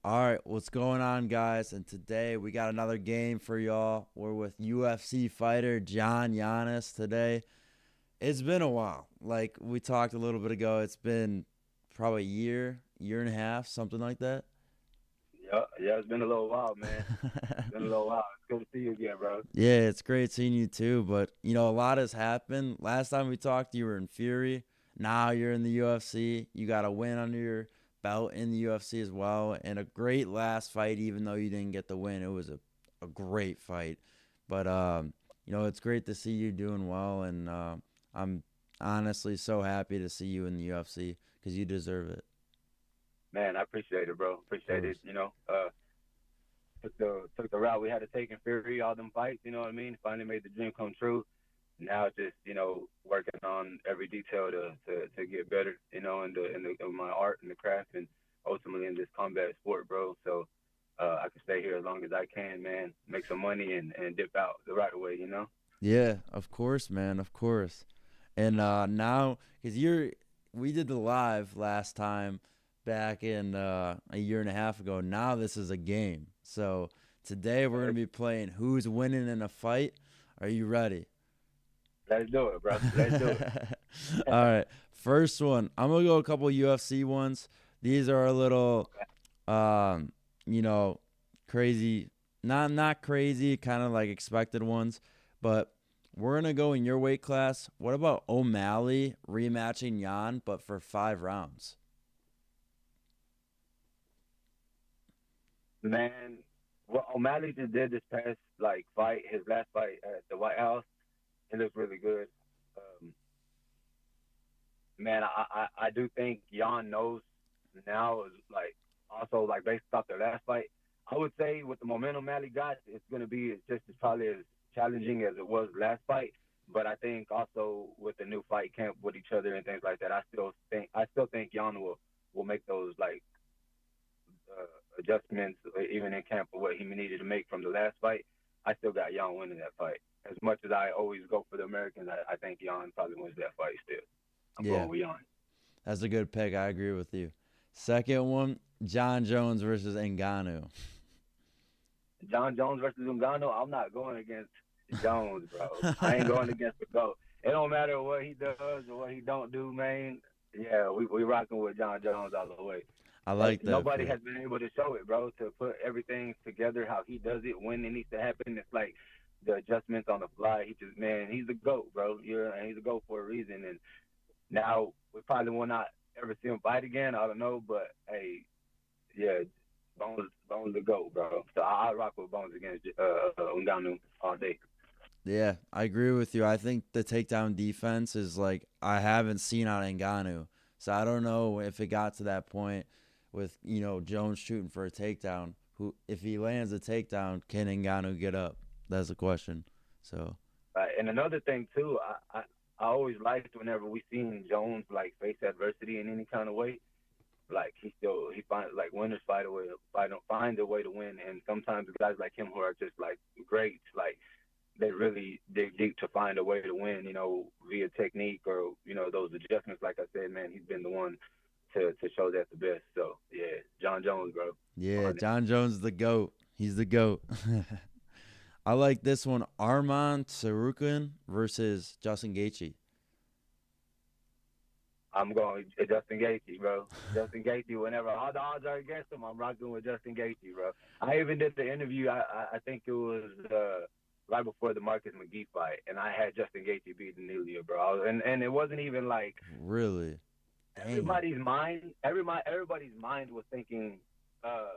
All right, what's going on, guys? And today we got another game for y'all. We're with UFC fighter John Yannis today. It's been a while. Like we talked a little bit ago, it's been probably a year and a half, something like that. Yeah, it's been a little while, man. It's been a little while. It's good to see you again, bro. Yeah, it's great seeing you too. But a lot has happened. Last time we talked, you were in Fury. Now you're in the UFC. You got a win under your belt in the UFC as well, and a great last fight. Even though you didn't get the win, it was a great fight. But it's great to see you doing well, and I'm honestly so happy to see you in the UFC because you deserve it. Man, I appreciate it, bro. Of Appreciate it. course. Took the route we had to take in Fury, all them fights. You know what I mean? Finally made the dream come true. Now it's just working on every detail to get better. In my art and the craft, and ultimately in this combat sport, bro. So I can stay here as long as I can, man. Make some money and dip out the right way. Yeah, of course, man, of course. And now, because we did the live last time back in a year and a half ago. Now this is a game. So today we're gonna be playing who's winning in a fight. Are you ready? Let's do it, bro. Let's do it. All right. First one. I'm gonna go a couple UFC ones. These are a little, um, you know, crazy. Not crazy. Kind of like expected ones, but we're gonna go in your weight class. What about O'Malley rematching Jan, but for 5 rounds? Man, what O'Malley just did this past fight, his last fight at the White House, it looks really good. Um, man, I do think Jan knows now is also based off their last fight. I would say with the momentum Mally got, it's gonna be just as probably as challenging as it was last fight. But I think also with the new fight camp with each other and things like that, I still think Jan will make those adjustments, even in camp, for what he needed to make from the last fight. I still got Jan winning that fight. As much as I always go for the Americans, I think Jan probably wins that fight still. I'm Yeah, going with Jan. that's a good pick. I agree with you. Second one, John Jones versus Ngannou. John Jones versus Ngannou, I'm not going against Jones, bro. I ain't going against the GOAT. It don't matter what he does or what he don't do, man. Yeah, we rocking with John Jones all the way. I like that Nobody pick. has been able to show it, bro. To put everything together how he does it when it needs to happen. It's like the adjustments on the fly. He's the goat, bro. And he's a goat for a reason. And now we probably will not ever see him fight again. I don't know, but hey, yeah, Bones the goat, bro. So I rock with Bones against Ngannou all day. Yeah, I agree with you. I think the takedown defense is like I haven't seen on Ngannou. So I don't know if it got to that point with, Jones shooting for a takedown. Who if he lands a takedown, can Ngannou get up? That's the question. So And another thing too, I always liked whenever we seen Jones face adversity in any kind of way. He finds winners find a way to win, and sometimes guys like him who are just greats, they really dig deep to find a way to win, via technique or those adjustments. Like I said, man, he's been the one to show that the best. So yeah, John Jones, bro, yeah, on it. John Jones is the GOAT. He's the GOAT. I like this one. Arman Sarukin versus Justin Gaethje. I'm going with Justin Gaethje, bro. Justin Gaethje. Whenever all the odds are against him, I'm rocking with Justin Gaethje, bro. I even did the interview. I think it was right before the Marcus McGee fight, and I had Justin Gaethje beating Nelia, bro. And it wasn't even like Really? Dang. everybody's mind was thinking uh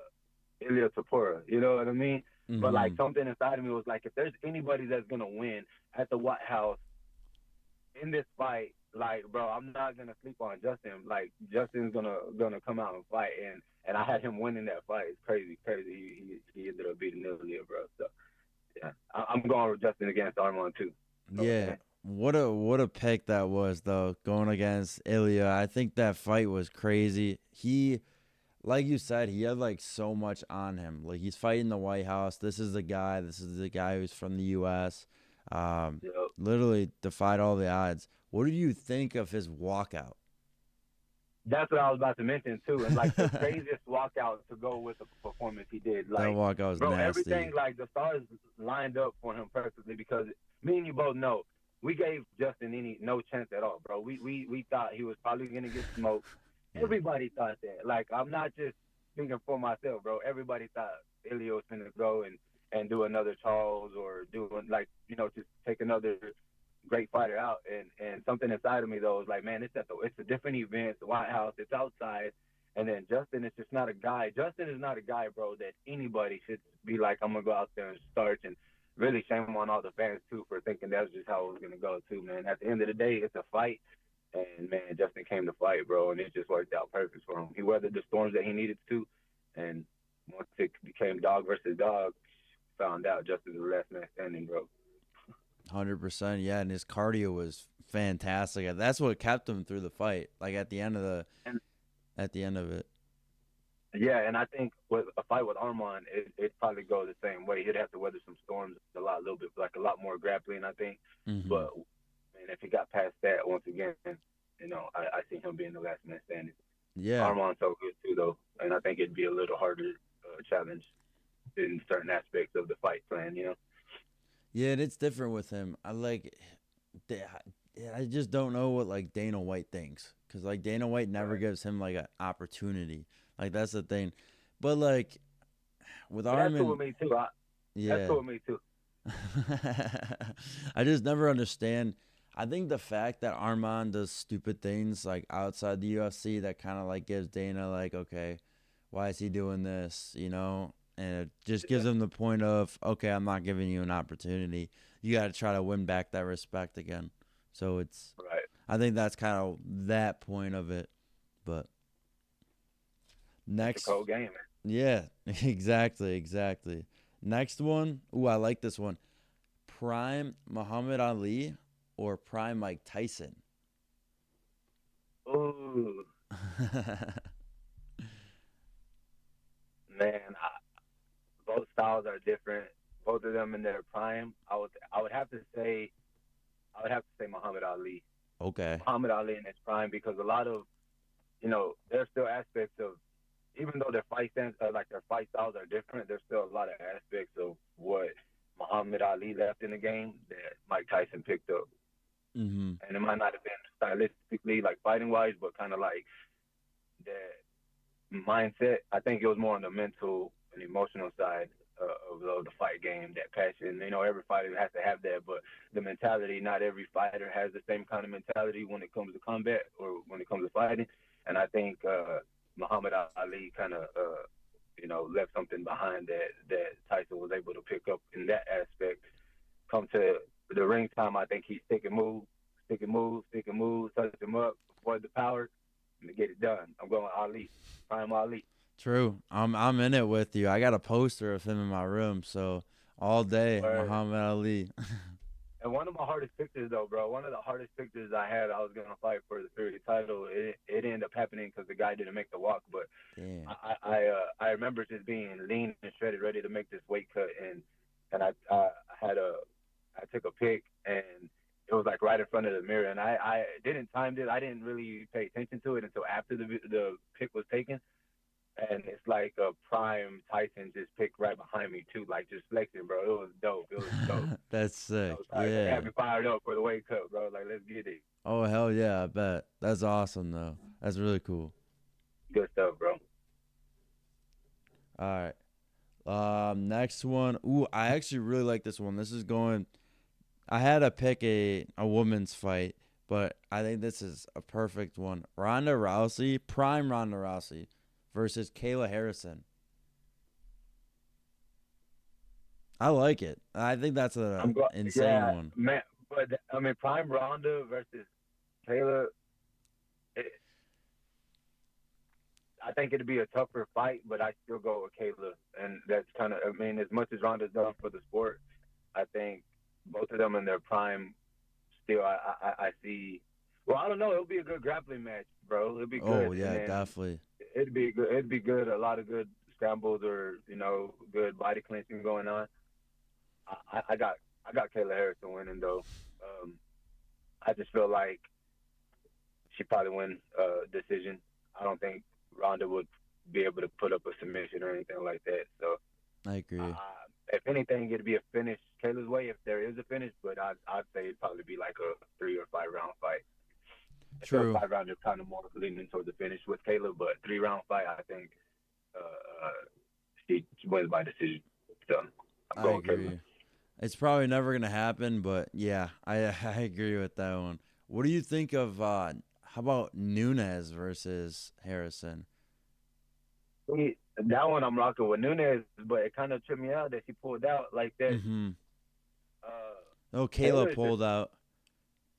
Ilya Tapura. You know what I mean? But Mm-hmm. something inside of me was like, if there's anybody that's gonna win at the White House in this fight, bro, I'm not gonna sleep on Justin. Justin's gonna come out and fight, and I had him winning that fight. It's crazy, crazy. He ended up beating Ilya, bro. So yeah, I'm going with Justin against Armand too. You know what I'm Yeah. saying? What a pick that was though, going against Ilya. I think that fight was crazy. He like you said, he had like so much on him. Like he's fighting the White House. This is the guy who's from the US. Um You know, Literally defied all the odds. What did you think of his walkout? that's what I was about to mention too. And the craziest walkout to go with the performance he did. That Like, walkout was bro, nasty. everything, like, the stars lined up for him perfectly because me and you both know we gave Justin no chance at all, bro. We thought he was probably gonna get smoked. Yeah. Everybody thought that. Like, I'm not just speaking for myself, bro. Everybody thought Ilya was gonna go and do another Charles or doing, like, just take another great fighter out. And something inside of me though is like, man, it's a different event. It's the White House. It's outside. And then Justin is just not a guy. Justin is not a guy, bro, that anybody should be like, I'm gonna go out there and start. And really shame on all the fans too for thinking that's just how it was gonna go too, man. At the end of the day, it's a fight. And man, Justin came to fight, bro, and it just worked out perfect for him. He weathered the storms that he needed to, and once it became dog versus dog, found out Justin was the last man standing, bro. 100%. Yeah, and his cardio was fantastic. That's what kept him through the fight. Like And at the end of it. yeah, and I think with a fight with Arman, it probably go the same way. He'd have to weather some storms a little bit, like a lot more grappling, I think. Mhm. But man, if he got past that, once again, I see him being the last man standing. Yeah. Arman's so good too, though, and I think it'd be a little harder challenge in certain aspects of the fight plan. Yeah, and it's different with him. I just don't know what like Dana White thinks, cuz like Dana White never Right. gives him like an opportunity. Like that's the thing. But like with But that's cool Armin, with me too. That's yeah. cool with me too. I just never understand. I think the fact that Armand does stupid things like outside the UFC that kind of like gives Dana like, okay, why is he doing this? And it just gives Yeah. him the point of, okay, I'm not giving you an opportunity. You got to try to win back that respect again. So Right. I think that's kind of that point of it. But That's a next, cold game, man. yeah, exactly. Next one, ooh, I like this one. Prime Muhammad Ali or Prime Mike Tyson? Ooh, man, both styles are different. Both of them in their prime. I would have to say Muhammad Ali. Okay. Muhammad Ali in his prime because a lot of there's still aspects of, even though their fight styles are different, there's still a lot of aspects of what Muhammad Ali left in the game that Mike Tyson picked up. Mhm. And it might not have been stylistically like fighting wise, but kind of like that mindset. I think it was more on the mental and emotional side of the fight game, that passion. Every fighter has to have that, but the mentality, not every fighter has the same kind of mentality when it comes to combat or when it comes to fighting. And I think Muhammad Ali kind of, left something behind that Tyson was able to pick up in that aspect. Come to the ring time, I think he stick and move, touch him up, avoid the power, and to get it done. I'm going Ali, prime Ali. True. I'm in it with you. I got a poster of him in my room, so all day Word. Muhammad Ali. And one of my hardest pictures, though, bro, one of the hardest pictures I had, I was going to fight for the Fury title. It ended up happening because the guy didn't make the walk. But Damn. I remember just being lean and shredded, ready to make this weight cut. And I took a pic, and it was like right in front of the mirror. And I didn't time it. I didn't really pay attention to it until after the pic was taken. And it's like a prime Tyson just picked right behind me too, like just flexing, bro. It was dope. It was dope. That's sick. It Yeah. had me fired up for the weight cut, bro. Like, let's get it. Oh hell yeah, I bet. That's awesome though. That's really cool. Good stuff, bro. All right. Next one. Ooh, I actually really like this one. This is going. I had to pick a woman's fight, but I think this is a perfect one. Ronda Rousey, prime Ronda Rousey, versus Kayla Harrison. I like it. I think that's a insane Yeah, one. man. But I mean, prime Ronda versus Taylor. It, I think it'd be a tougher fight, but I still go with Kayla, and that's kind of. I mean, as much as Ronda's done for the sport, I think both of them in their prime. Still, I see. Well, I don't know. It'll be a good grappling match, bro. It'll be Oh good, and yeah, then definitely. it'd be good. It'd be good. A lot of good scrambles or good body clinching going on. I got Kayla Harrison winning though. Um, I just feel like she probably win decision. I don't think Ronda would be able to put up a submission or anything like that. So, I agree. if anything, it'd be a finish Kayla's way if there is a finish. But I'd say it'd probably be like a 3 or 5 round fight. I feel True. 5 rounds is kind of more leaning towards the finish with Kayla, but 3 round fight, I think she wins by decision. So I'm I going Kayla. agree. It's probably never gonna happen, but yeah, I I agree with that one. What do you think of how about Nunes versus Harrison? That one I'm rocking with Nunes, but it kind of tripped me out that she pulled out like that. Mm-hmm. Uh, Oh, Kayla Kayla just pulled out.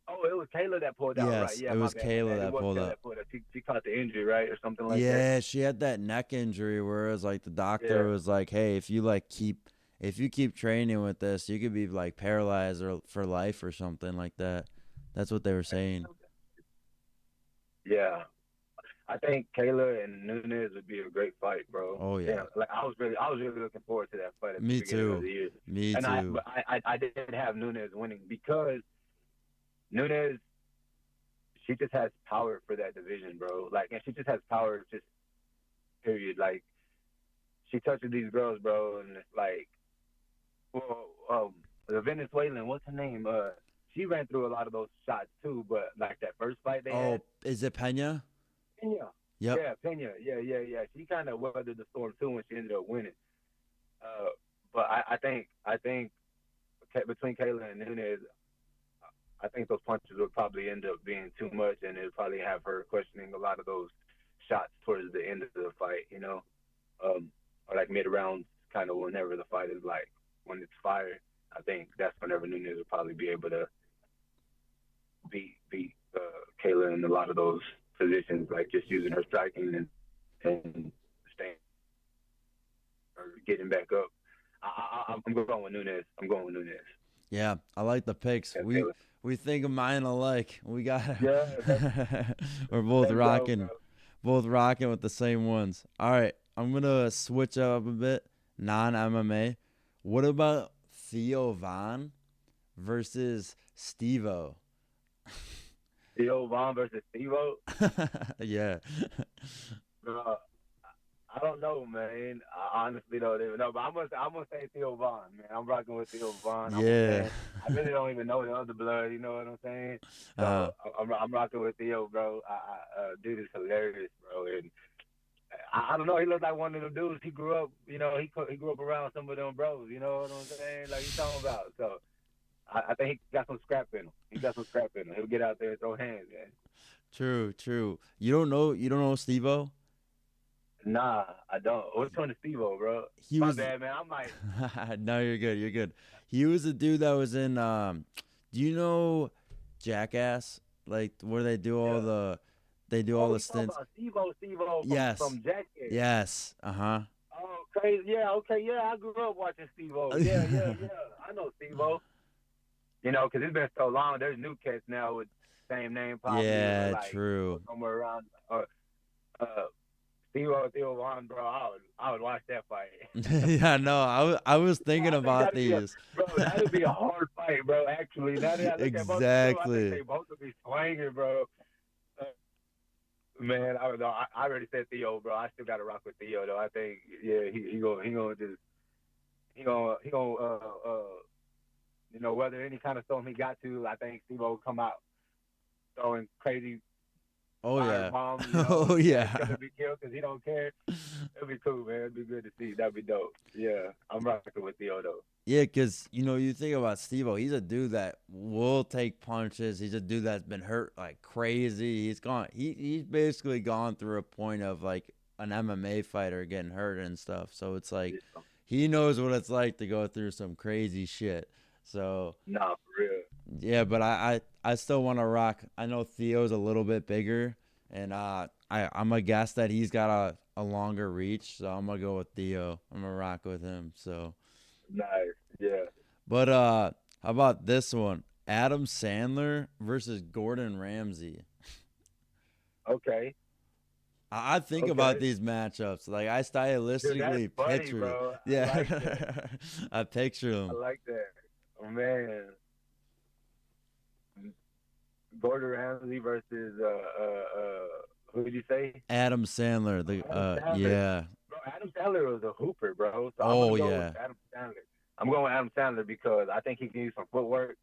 it was Kayla that pulled out, right? Yes, Yeah, it my was bad, my Kayla bad. It that was pulled Kayla out. that pulled out. She caught the injury, right, or something like that. Yeah, she had that neck injury where it was like the doctor Yeah. was like, "Hey, if you keep training with this, you could be like paralyzed or for life or something like that." That's what they were saying. Yeah, I think Kayla and Nunes would be a great fight, bro. Oh yeah. Damn, like I was really looking forward to that fight at the Me beginning of too. the year, Me and too. I did have Nunes winning because Nunes, she just has power for that division, bro. Like, and she just has power, just period. Like, she touches these girls, bro, and it's like, well, the Venezuelan, what's her name? She ran through a lot of those shots too, but like that first fight they had, Oh, is it Pena? Pena. Yep. Yeah, Pena. Yeah. She kind of weathered the storm too when she ended up winning. Uh, but I think between Kayla and Nunes, I think those punches would probably end up being too much, and it'd probably have her questioning a lot of those shots towards the end of the fight, or like mid rounds, kind of whenever the fight is like when it's fired. I think that's whenever Nunes will probably be able to beat Kayla in a lot of those positions, like just using her striking and staying or getting back up. I'm going with Nunes. I'm going with Nunes. Yeah, I like the picks. Yeah, We Kayla. we think of mine alike. We got Yeah, we're both let's go, rocking, both rocking with the same ones. All right, I'm gonna switch up a bit. Non MMA. What about Theo Von versus Stevo? Theo Vaughn versus Stevo. Yeah. Uh, I don't know, man. I honestly don't even know, but I'm gonna say Theo Vaughn, man. I'm rocking with Theo Vaughn. I'm a Yeah. fan. I really don't even know the other blood. You know what I'm saying? So Uh, I'm rocking with Theo, bro. Dude is hilarious, bro. And I don't know. He looks like one of them dudes. He grew up, he grew up around some of them bros. You know what I'm saying? Like he's talking about. So I think he got some scrap in him. He got some scrap in him. He'll get out there and throw hands, man. true, true. You don't know Stevo? Nah, I don't. Which one is Steve-O, bro? He My was bad, man. I might. no, you're good. You're good. He was a dude that was in. Do you know Jackass? Like where Yeah. they do all Oh, the you talking stints. about Steve-O Yes. from Jackass? Yes. Uh huh. Oh, crazy. Yeah, okay, yeah. I grew up watching Steve-O. Yeah. I know Steve-O. Because it's been so long. There's new cats now with same name probably, or Yeah. like True. somewhere around. Uh, Steve-O, Theo Von, bro. I would watch that fight. Yeah. No. I was thinking I think about that'd be these. that'd be a hard fight, bro. Actually, now that I look at both of them, I think Exactly. they both would be swinging, bro. Uh, Man, I don't know. I already said Theo, bro. I still got to rock with Theo, though. I think, yeah, he gonna just he gonna whether any kind of storm he got to, I think Steve will come out throwing crazy Oh fire yeah. bombs. Oh Kill yeah. or be killed because he don't care. It'll be cool, man. It'll be good to see. That'd be dope. Yeah, I'm rocking with Theo though. Yeah, cause you think about Steve-O, he's a dude that will take punches. He's a dude that's been hurt like crazy. He's basically gone through a point of like an MMA fighter getting hurt and stuff. So it's like Yeah. he knows what it's like to go through some crazy shit. So Nah, for real. yeah, but I still want to rock. I know Theo's a little bit bigger, and I'm gonna guess that he's got a longer reach. So I'm gonna go with Theo. I'm gonna rock with him. So. Nice. Yeah. But how about this one? Adam Sandler versus Gordon Ramsay. Okay. I think about Okay. these matchups. Like I Dude, that's stylistically funny, picture it. bro. I like that. Yeah. I picture I them. like that. Oh, man. Gordon Ramsay versus Who did you say? Adam Sandler. Adam Sandler. Yeah. Bro, Adam Sandler was a hooper, bro. So I'm Oh gonna go with yeah. Adam Sandler. I'm going with Adam Sandler because I think he can use some footwork,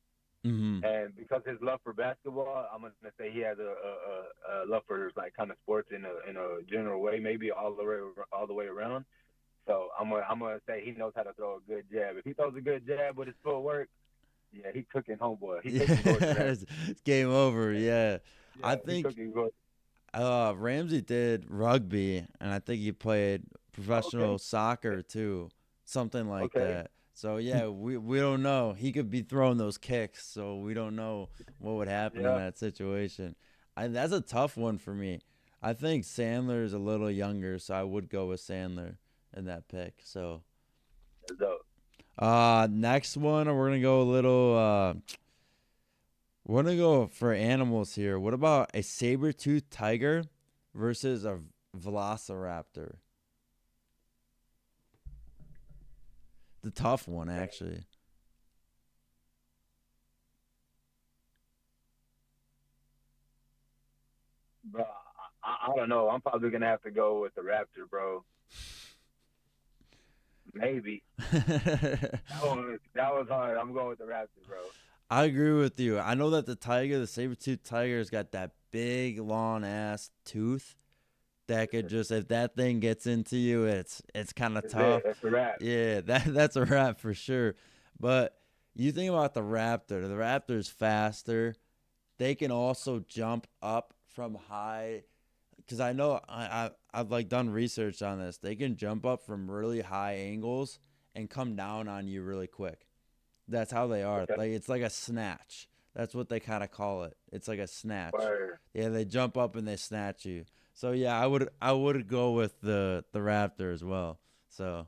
Mhm. and because his love for basketball, I'm gonna say he has a love for like kind of sports in a general way, maybe all the way around. So I'm gonna say he knows how to throw a good jab. If he throws a good jab with his footwork, yeah, he cooking homeboy. He Yeah, cooking Gordon Ramsay. it's game over. Yeah. I Yeah, he think cooking Gordon. Ramsey did rugby, and I think he played Okay, professional soccer too, something like okay, that. So yeah, we don't know. He could be throwing those kicks, so we don't know what would happen in yeah. that situation. That's a tough one for me. I think Sandler is a little younger, so I would go with Sandler in that pick. So That's dope. next one, we're gonna go a little. We're gonna go for animals here. What about a saber-toothed tiger versus a velociraptor? The tough one, actually. Bro, I don't know. I'm probably gonna have to go with the Raptor, bro. Maybe that was hard. I'm going with the Raptor, bro. I agree with you. I know that the saber-toothed tiger, has got that big, long ass tooth that could just, if that thing gets into you, it's kind of That's it. tough. That's the rap. Yeah, that's a wrap for sure. But you think about the raptor. The raptor's faster. They can also jump up from high, because I know I've like done research on this. They can jump up from really high angles and come down on you really quick. That's how they are. Okay. Like it's like a snatch. That's what they kind of call it. It's like a snatch. Word. Yeah, they jump up and they snatch you. So yeah, I would go with the raptor as well. So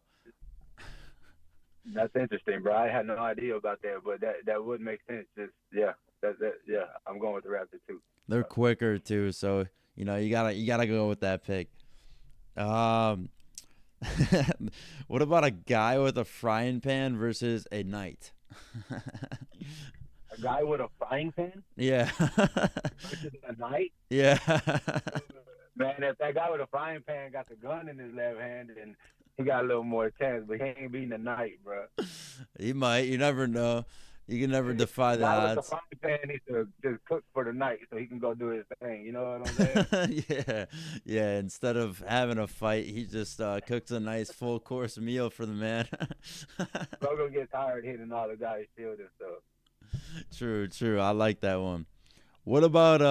That's interesting, bro. I had no idea about that, but that would make sense. Just yeah, that yeah. I'm going with the Raptor too. they're quicker too. So you gotta go with that pick. Um, what about a guy with a frying pan versus a knight? A guy with a frying pan Yeah. versus a knight. Yeah. Man, if that guy with a frying pan got the gun in his left hand, then he got a little more chance. But he ain't beating the knight, bro. He might. You never know. You can never defy The the guy with the odds. frying pan needs to just cook for the night so he can go do his thing. You know what I'm saying? Yeah. Yeah. Instead of having a fight, he just cooks a nice full course meal for the man. Bro gonna get tired hitting all the guys' shield and stuff. True. True. I like that one. What about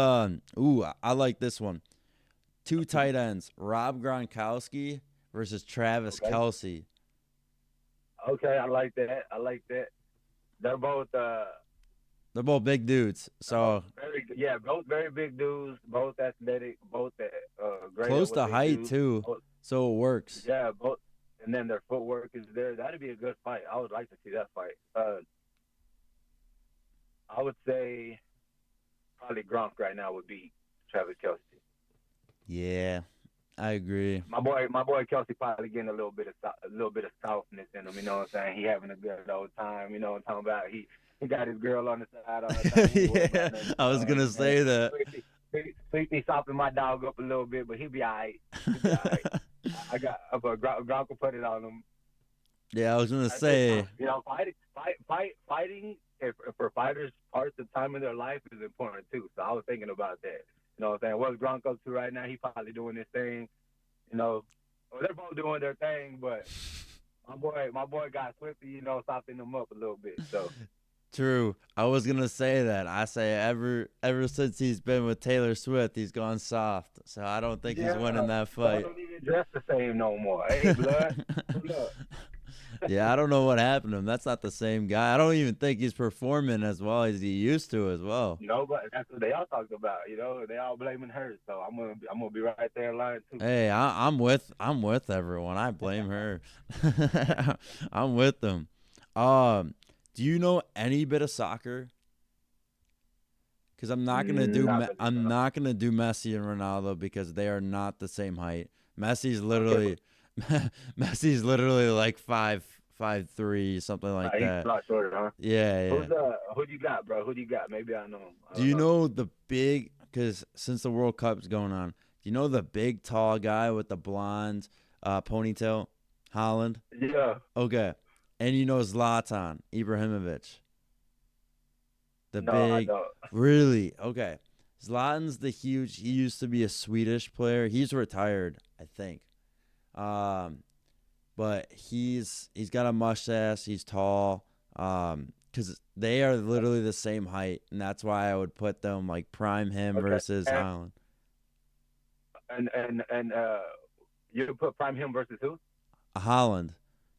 ooh, I like this one. Two tight ends, Rob Gronkowski versus Travis Okay. Kelsey. Okay, I like that. I like that. They're both They're both big dudes, so very yeah, both very big dudes, both athletic, both great at close what to they height do. too, Both, so it works. yeah, both, and then their footwork is there. That'd be a good fight. I would like to see that fight. I would say probably Gronk right now would beat Travis Kelsey. Yeah, I agree. My boy Kelsey probably getting a little bit of softness in him. You know what I'm saying? He having a good old time. You know what I'm talking about? He got his girl on the side all the time. He ain't worried Yeah, about nothing. I was gonna Man. say that. Sweetly soften my dog up a little bit, but he'll be all right. He'll be all right. But Gronk will put it on him. Yeah, I was gonna I think, say. you know, fighting for fighters, parts of time in their life is important too. So I was thinking about that. You know what I'm saying? What's Gronk up to right now? He probably doing his thing. You know, well, they're both doing their thing, but my boy got Swifty, you know, softening him up a little bit. So True. I was gonna say that. I say ever since he's been with Taylor Swift, he's gone soft. So I don't think he's yeah, winning that I fight. don't even dress the same no more. Hey, blood, look. Yeah, I don't know what happened to him. That's not the same guy. I don't even think he's performing as well as he used to as well. No, but that's what they all talked about. You know, they all blaming her. So I'm gonna be right there in line too. Hey, I'm with everyone. I blame her. I'm with them. Um, do you know any bit of soccer? Because Not really, I'm bro. not gonna do Messi and Ronaldo because they are not the same height. Messi's Okay, literally Messi's literally like 5'3", something like he's that. a lot shorter, huh? Yeah, yeah. Who do you got, bro? Who do you got? Maybe I know him. I Do don't you know. know the big? Because since the World Cup's going on, Do you know the big tall guy with the blonde ponytail? Holland? Yeah. Okay. And you know Zlatan Ibrahimovic. The No, I big don't. really? Okay. Zlatan's the huge he used to be a Swedish player. He's retired, I think. Um but he's got a mustache, he's tall. Cuz they are literally the same height, and that's why I would put them like prime him Okay. versus Holland. And you put Prime him versus who? Holland.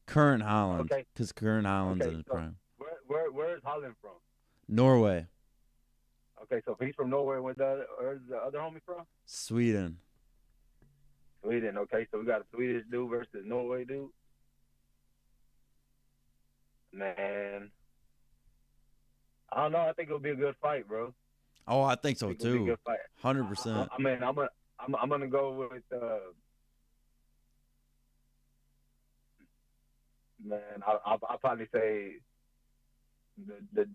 Current Holland, Okay. cuz current Holland's in Okay. his So prime. where is Holland from? Norway, Okay, so if he's from Norway, where's the other homie from? Sweden. Sweden. Okay, so we got a Swedish dude versus Norway dude. Man, I don't know. I think it'll be a good fight, bro. Oh, I think I so think it'll be a too. good fight. I, 100%. I, I mean, I'm gonna go with man. I'll probably say the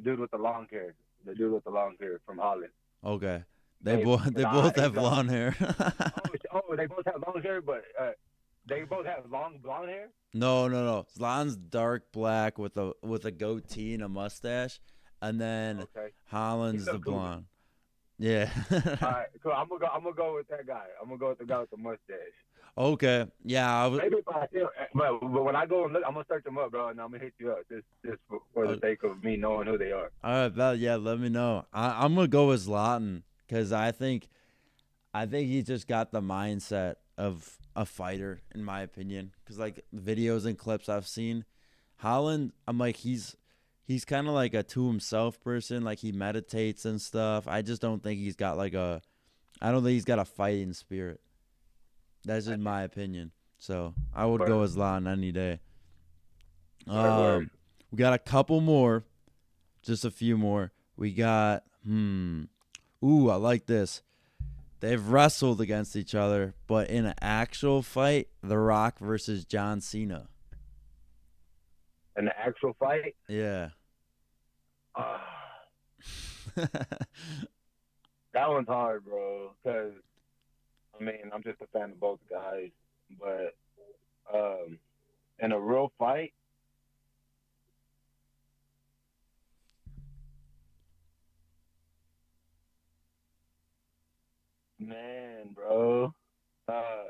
dude with the long hair, the dude with the long hair from Holland. Okay. They Dave, both because they both he's have blonde hair. they both have long hair, but they both have long blonde hair. No, no, no. Zlatan's dark black with a goatee and a mustache, and then Okay, he Holland's the look cool. blonde. Yeah. All right, cool. I'm gonna go with that guy. I'm gonna go with the guy with the mustache. Okay. Yeah. Maybe if I see him, but when I go and look, I'm gonna search him up, bro, and I'm gonna hit you up just for the sake of me knowing who they are. All right. Yeah. Let me know. I'm gonna go with Zlatan because I think he just got the mindset of a fighter, in my opinion. Because like videos and clips I've seen, Holland, I'm like he's kind of like a to himself person. Like he meditates and stuff. I just don't think he's got I don't think he's got a fighting spirit. That's just my opinion. So I would go Word, with Zlatan any day. word. We got a couple more, just a few more. We got Ooh, I like this. They've wrestled against each other, but in an actual fight, The Rock versus John Cena. An actual fight. Yeah. Uh, that one's hard, bro. Cause I mean, I'm just a fan of both guys, but in a real fight, man, bro. Uh,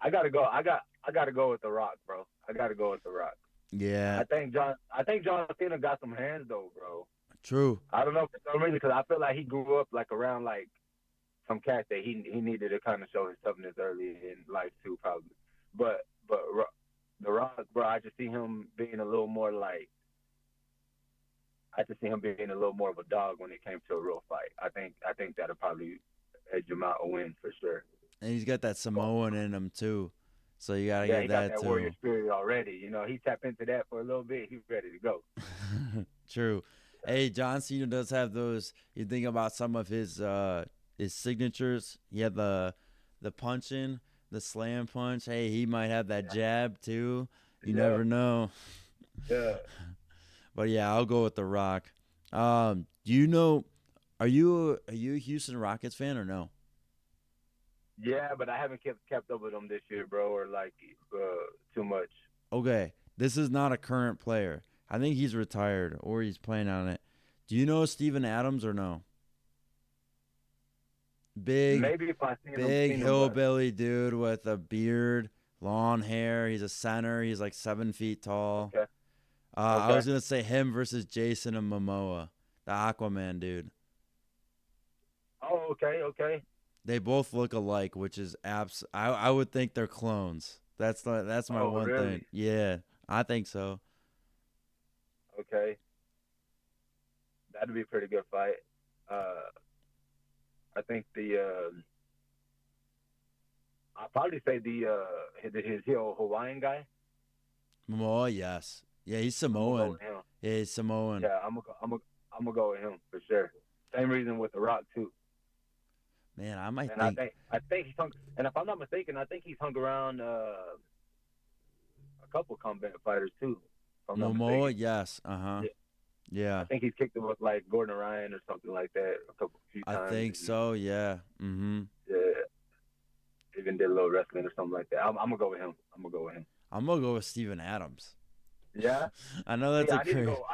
I gotta go with The Rock, bro. I gotta go with The Rock. Yeah. I think John Cena got some hands though, bro. True. I don't know for some reason because I feel like he grew up like around like some cat that he needed to kind of show his toughness early in life too, probably. But The Rock, bro, I just see him being a little more of a dog when it came to a real fight. I think that'll probably edge him out a win for sure. And he's got that Samoan in him too. So you gotta Yeah, give he got that that to warrior him. spirit already. You know, he tapped into that for a little bit. He's ready to go. True. Hey, John Cena does have those. You think about some of his signatures. He had the punching, the slam punch. Hey, he might have that jab too. You Yeah, never know. yeah, But yeah, I'll go with The Rock. Do you know? Are you a Houston Rockets fan or no? yeah. But I haven't kept up with him this year, bro, or like too much. Okay, this is not a current player. I think he's retired or he's playing on it. Do you know Steven Adams or no? Big, Maybe if I big seen him, but hillbilly dude with a beard, long hair. He's a center. He's like 7 feet tall. okay, I okay. was gonna say him versus Jason and Momoa, the Aquaman dude. Oh, okay, okay. They both look alike, which is I would think they're clones. That's my Oh, one thing. really? Yeah, I think so. Okay, that'd be a pretty good fight. Uh, I think I'll probably say his Hawaiian guy. Momoa, yes. Yeah, he's I'm gonna go Samoan. with him. Yeah, he's Samoan. Yeah, I'm gonna go with him for sure. Same reason with The Rock too. Man, I might And think I think he's hung. And if I'm not mistaken, I think he's hung around a couple combat fighters too. If I'm not Momoa, mistaken. yes. Uh-huh. Yeah, I Yeah. think he's kicked it with like Gordon Ryan or something like that a few I times. think And so, yeah. Mm-hmm. yeah, even did a little wrestling or something like that. I'm gonna go with him. I'm gonna go with Steven Adams. Yeah. I know See, that's a I need to crazy. go.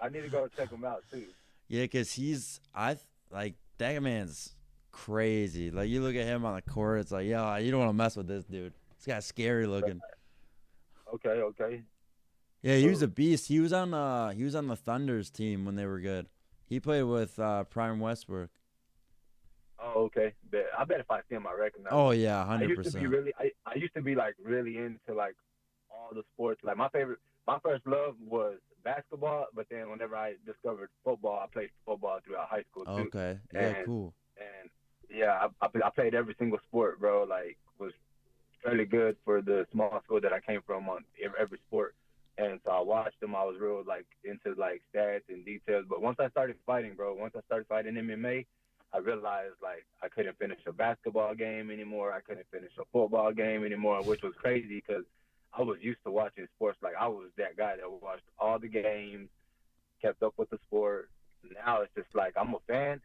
I need to go check him out too. Yeah, cause like that man's crazy. Like you look at him on the court, it's like, yo, you don't want to mess with this dude. This guy's scary looking. Okay, okay. Yeah, he was So, a beast. He was on the Thunder's team when they were good. He played with Prime Westbrook. oh, okay. I bet if I see him, I recognize Oh him. yeah, I used to be 100%. really, I used to be like really into like all the sports. Like my first love was basketball, but then whenever I discovered football, I played football throughout high school too, Okay, yeah, and cool. and yeah, I played every single sport, bro. Like was fairly good for the small school that I came from on every sport. And so I watched them. I was real like into like stats and details. But once I started fighting, bro, once I started fighting MMA, I realized like I couldn't finish a basketball game anymore. I couldn't finish a football game anymore, which was crazy because I was used to watching sports. Like I was that guy that watched all the games, kept up with the sport. Now it's just like I'm a fan,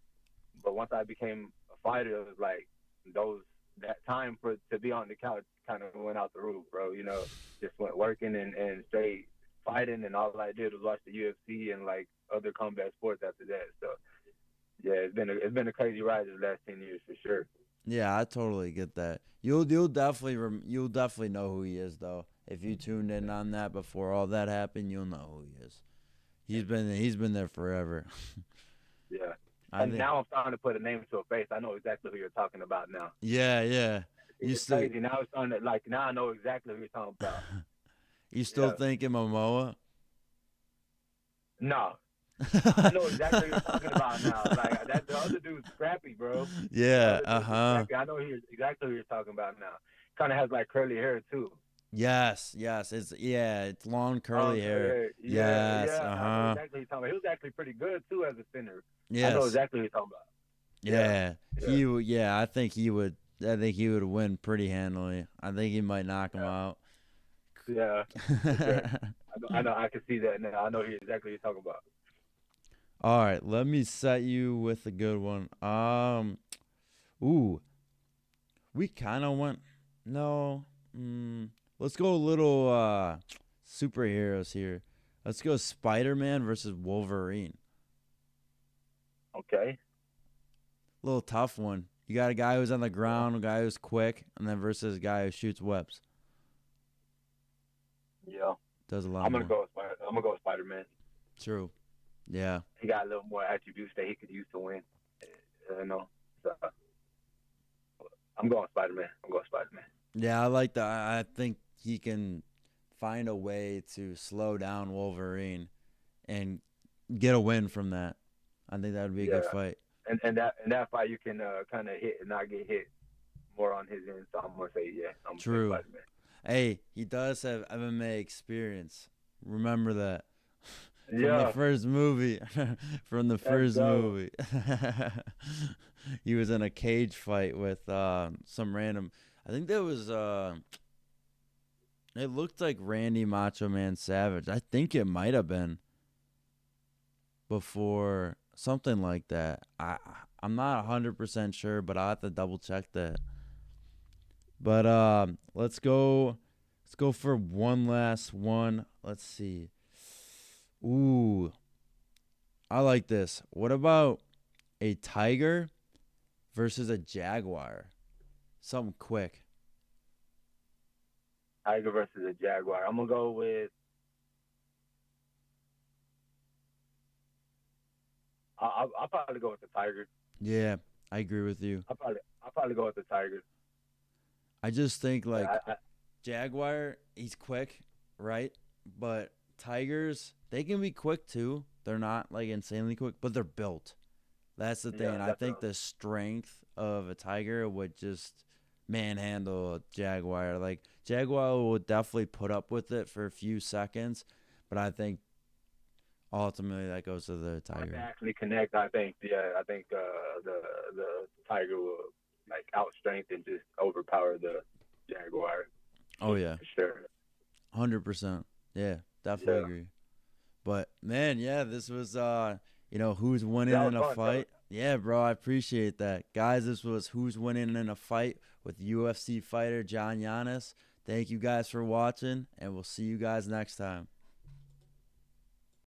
but once I became a fighter, it was like those that time for to be on the couch kind of went out the roof, bro. You know, just went working and straight fighting, and all I did was watch the UFC and like other combat sports after that. So yeah, it's been a crazy ride the last 10 years for sure. Yeah, I totally get that. You'll definitely know who he is though. If you tuned in on that before all that happened, you'll know who he is. He's been there forever. Yeah. I And think. now I'm starting to put a name to a face. I know exactly who you're talking about now. Yeah, yeah. You It's still crazy. Now it's starting to like now I know exactly who you're talking about. you still Yeah. thinking Momoa? No, I know exactly what you're talking about now. Like that, the other dude's scrappy, bro. The Yeah. other Uh dude is huh. scrappy. I know exactly what you're talking about now. Kind of has like curly hair too. Yes. Yes. It's long Oh, curly curly hair. hair. Yeah, Yes. yeah. Uh I know huh. exactly what you're talking about. He was actually pretty good too as a center. I know Yes. exactly what you're talking about. Yeah, Yeah. yeah, Yeah. I think he would. I think he would win pretty handily. I think he might knock him out. yeah, yeah, for sure. I know. I can see that now. I know exactly what you're talking about. All right. Let me set you with a good one. Ooh. We kind of went. No. Let's go a little superheroes here. Let's go Spider-Man versus Wolverine. Okay. Little tough one. You got a guy who's on the Yeah, ground, a guy who's quick, and then versus a guy who shoots webs. yeah. Does a lot I'm gonna more. go with I'm gonna go with Spider-Man. True. Yeah. He got a little more attributes that he could use to win. You know. So I'm going Spider-Man. I'm going Spider-Man. Yeah, I like that. I think he can find a way to slow down Wolverine and get a win from that. I think that would be a good Yeah. fight. And that fight you can kind of hit and not get hit more on his end. So I'm gonna say I'm gonna say True. Spider Man. Hey, he does have MMA experience. Remember that. From the Yeah, first movie. From the let's first go. movie. He was in a cage fight with some random. I think that was. It looked like Randy Macho Man Savage. I think it might have been before something like that. I'm not 100% sure, but I'll have to double check that. But let's go. Let's go for one last one. Let's see. Ooh, I like this. What about a tiger versus a jaguar? Something quick. Tiger versus a Jaguar. I'm gonna go with. I'll probably go with the Tiger. Yeah, I agree with you. I'll probably go with the Tiger. I just think Yeah, like jaguar, he's quick, right? But tigers, they can be quick too. They're not like insanely quick, but they're built. That's the thing. yeah, And I think definitely. the strength of a tiger would just manhandle a jaguar. Like jaguar would definitely put up with it for a few seconds, but I think ultimately that goes to the Once they tiger. actually connect, I think the Tiger will like outstrength and just overpower the Jaguar Oh yeah, for sure. 100%. Yeah, definitely Yeah. agree. But man, yeah, this was who's winning That was in a fun, Taylor. fight. Yeah, bro, I appreciate that. Guys, this was who's winning in a fight with UFC fighter John Yannis. Thank you guys for watching, and we'll see you guys next time.